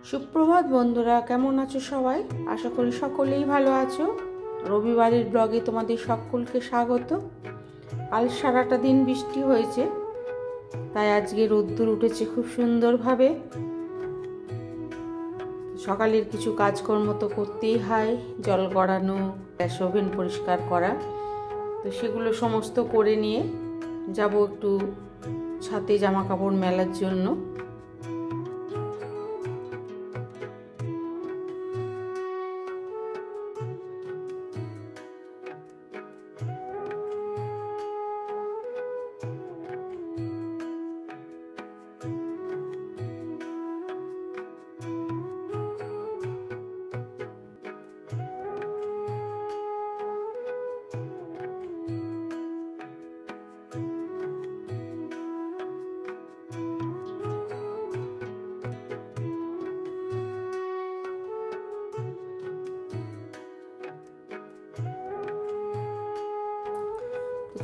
সুপ্রভাত বন্ধুরা, কেমন আছো সবাই? আশা করি সকলেই ভালো আছো। রবিবারের ব্লগে তোমাদের সকলকে স্বাগত। কাল সারাটা দিন বৃষ্টি হয়েছে, তাই আজকে রোদ্দুর উঠেছে খুব সুন্দরভাবে। সকালের কিছু কাজকর্ম তো করতেই হয়, জল গড়ানো, গ্যাস ওভেন পরিষ্কার করা। তো সেগুলো সমস্ত করে নিয়ে যাব একটু ছাদে জামা কাপড় মেলার জন্য।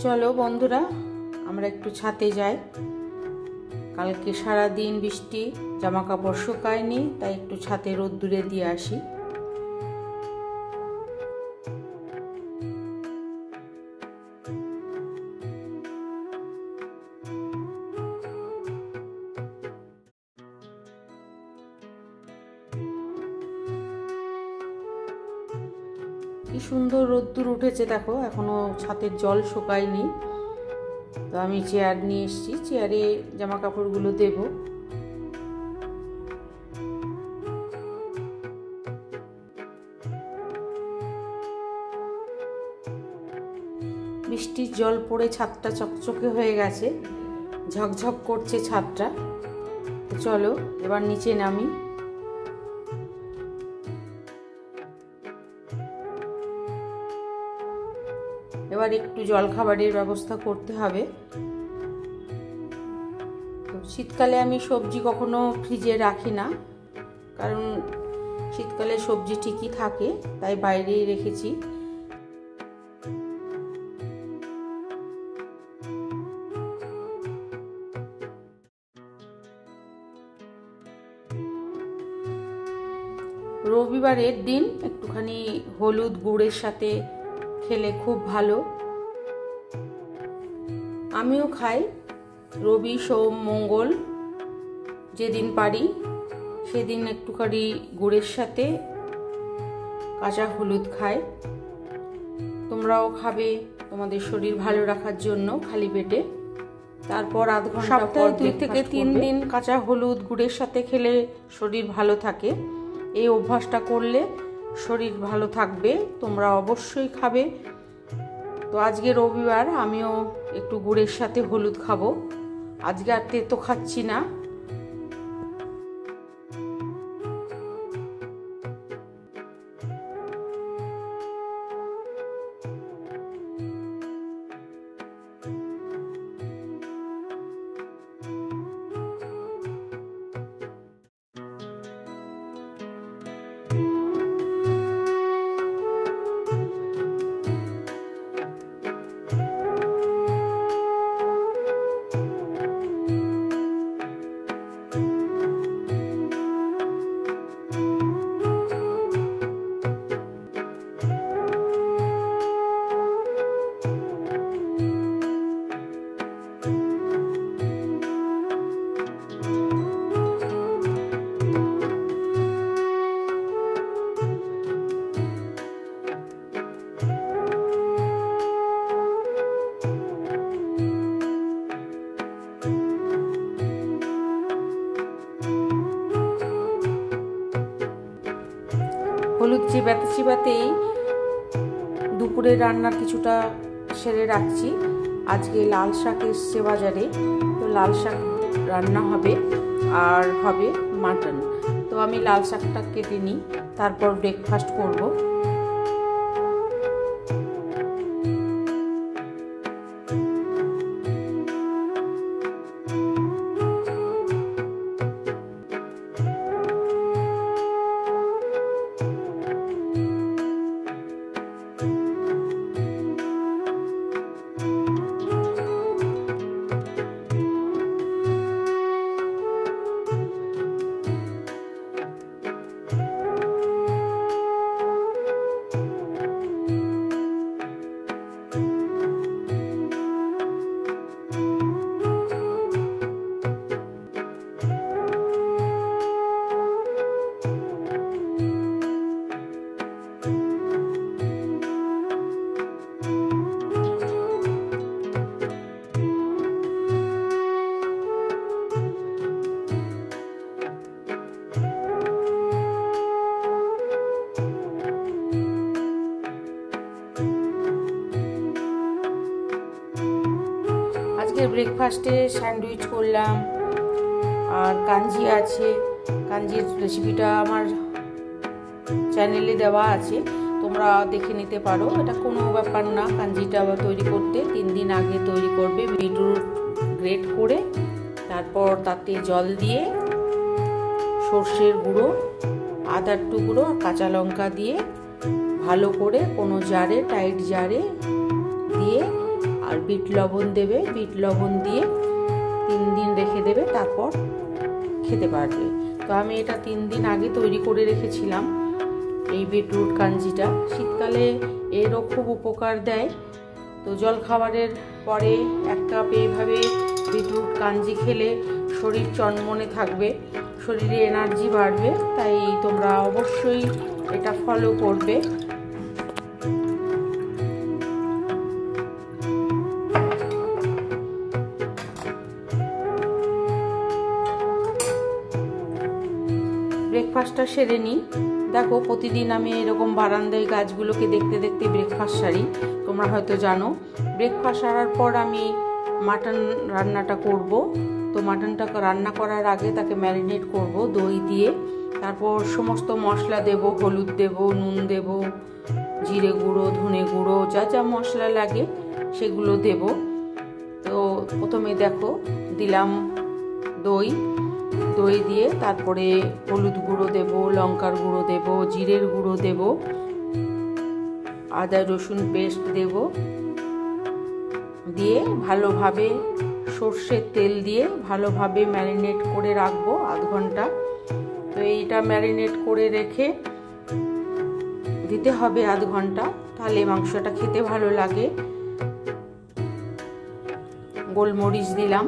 চলো বন্ধুরা, আমরা একটু ছাদে যাই। কালকে সারা দিন বৃষ্টি, জামা কাপড় শুকায়নি, তাই একটু ছাদে রোদ্দুরে দিয়ে আসি। কি সুন্দর রোদ্দুর উঠেছে দেখো, এখনো ছাদের জল শুকায়নি। তো আমি চেয়ার নিয়ে এসেছি, চেয়ারে জামা কাপড়গুলো দেব। বৃষ্টির জল পড়ে ছাদটা চকচকে হয়ে গেছে, ঝকঝক করছে ছাদটা। তো চলো এবার নিচে নামি। এবার একটু জল খাবারের ব্যবস্থা করতে হবে। তো শীতকালে আমি সবজি কখনো ফ্রিজে রাখি না, কারণ শীতকালে সবজি ঠিকই থাকে, তাই বাইরেই রেখেছি। রবিবারের দিন একটুখানি হলুদ গুড়ের সাথে খেলে খুব ভালো। আমিও খাই, রবি সোম মঙ্গল যেদিন পারি সেদিন একটুখানি গুড়ের সাথে কাঁচা হলুদ খাই। তোমরাও খাবে তোমাদের শরীর ভালো রাখার জন্য খালি পেটে। তারপর আধ ঘন্টা পর 2 থেকে 3 দিন কাঁচা হলুদ গুড়ের সাথে খেলে শরীর ভালো থাকে। এই অভ্যাসটা করলে শরীর ভালো থাকবে, তোমরা অবশ্যই খাবে। তো আজকে রবিবার, আমিও একটু গুড়ের সাথে হলুদ খাবো। আজকে আর তেতো খাচ্ছি না। হলুদ চিবাতেই দুপুরে রান্নার কিছুটা সেরে রাখছি। আজকে লাল শাক এসছে বাজারে, তো লাল শাক রান্না হবে, আর হবে মাটন। তো আমি লাল শাকটা কেটে নিই, তারপর ব্রেকফাস্ট করব। আজকে ব্রেকফাস্টে স্যান্ডউইচ করলাম, আর কাঞ্জি আছে। কাঞ্জির রেসিপিটা আমার চ্যানেলে দেওয়া আছে, তোমরা দেখে নিতে পারো। এটা কোনো ব্যাপার না, কাঞ্জিটা তৈরি করতে 3 দিন আগে তৈরি করবে। বিটরুট গ্রেট করে তারপর তাতে জল দিয়ে সর্ষের গুঁড়ো, আদার টুকরো, কাঁচা লঙ্কা দিয়ে ভালো করে কোনো জারে, টাইট জারে দিয়ে আর বিট লবণ দেবে। বিট লবণ দিয়ে 3 দিন রেখে দেবে, তারপর খেতে পারবে। তো আমি এটা 3 দিন আগে তৈরি করে রেখেছিলাম। এই বিটরুট কাঞ্জিটা শীতকালে এরও খুব উপকার দেয়। তো জল খাবারের পরে 1 কাপ এইভাবে বিটরুট কাঞ্জি খেলে শরীর চনমনে থাকবে, শরীরে এনার্জি বাড়বে। তাই তোমরা অবশ্যই এটা ফলো করবে। ব্রেকফাস্টটা সেরে নিই। দেখো, প্রতিদিন আমি এরকম বারান্দায় গাছগুলোকে দেখতে দেখতে ব্রেকফাস্ট সারি। তোমরা হয়তো জানো, ব্রেকফাস্ট সারার পর আমি মাটন রান্নাটা করব। তো মাটনটা রান্না করার আগে তাকে ম্যারিনেট করব দই দিয়ে। তারপর সমস্ত মশলা দেব, হলুদ দেব, নুন দেব, জিরে গুঁড়ো, ধনে গুঁড়ো, যা যা মশলা লাগে সেগুলো দেব। তো প্রথমে দেখো দিলাম দই। দই দিয়ে তারপরে হলুদ গুঁড়ো দেব, লঙ্কার গুঁড়ো দেব, জিরের গুঁড়ো দেব, আদা রসুন পেস্ট দেব, দিয়ে ভালোভাবে সর্ষের তেল দিয়ে ভালোভাবে ম্যারিনেট করে রাখবো আধ ঘন্টা। তো এইটা ম্যারিনেট করে রেখে দিতে হবে আধ ঘন্টা, তাহলে মাংসটা খেতে ভালো লাগে। গোলমরিচ দিলাম,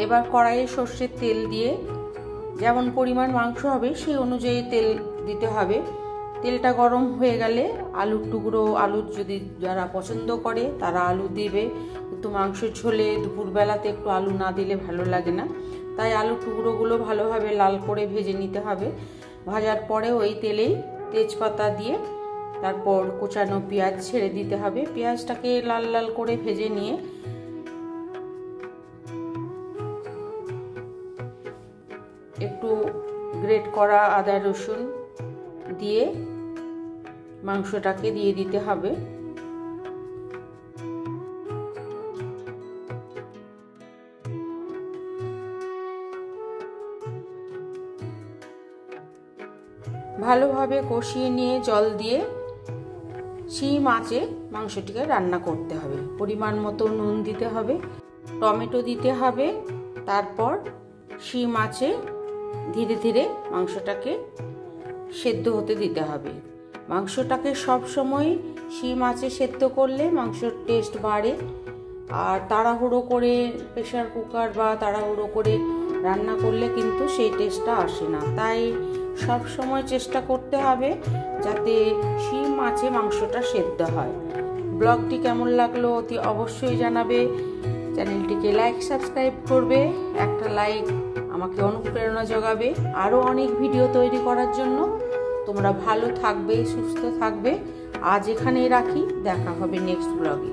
এবার কড়াইয়ে সর্ষের তেল দিয়ে যেমন পরিমাণ মাংস হবে সেই অনুযায়ী তেল দিতে হবে। তেলটা গরম হয়ে গেলে আলুর টুকরো, আলু যদি যারা পছন্দ করে তারা আলু দিবে, কিন্তু মাংসের ঝোলে দুপুরবেলাতে একটু আলু না দিলে ভালো লাগে না। তাই আলুর টুকরোগুলো ভালোভাবে লাল করে ভেজে নিতে হবে। ভাজার পরে ওই তেলেই তেজপাতা দিয়ে তারপর কোচানো পেঁয়াজ ছেড়ে দিতে হবে। পেঁয়াজটাকে লাল লাল করে ভেজে নিয়ে একটু গ্রেট করা আদা রসুন দিয়ে মাংসটাকে দিয়ে দিতে হবে। ভালোভাবে কষিয়ে নিয়ে জল দিয়ে সিম আঁচে মাংসটিকে রান্না করতে হবে। পরিমাণ মতো নুন দিতে হবে, টমেটো দিতে হবে, তারপর সিম আঁচে ধীরে ধীরে মাংসটাকে সেদ্ধ হতে দিতে হবে। মাংসটাকে সব সময় সিম আঁচে সেদ্ধ করলে মাংসের টেস্ট বাড়ে। আর তাড়াহুড়ো করে প্রেসার কুকার বা তাড়াহুড়ো করে রান্না করলে কিন্তু সেই টেস্টটা আসে না। তাই সব সময় চেষ্টা করতে হবে যাতে সিম আঁচে মাংসটা সেদ্ধ হয়। ব্লগটি কেমন লাগলো অতি অবশ্যই জানাবে। চ্যানেলটিকে লাইক সাবস্ক্রাইব করবে। একটা লাইক আমাকে অনুপ্রেরণা যোগাবে আরও অনেক ভিডিও তৈরি করার জন্য। তোমরা ভালো থাকবে, সুস্থ থাকবে। আজ এখানেই রাখি, দেখা হবে নেক্সট ব্লগে।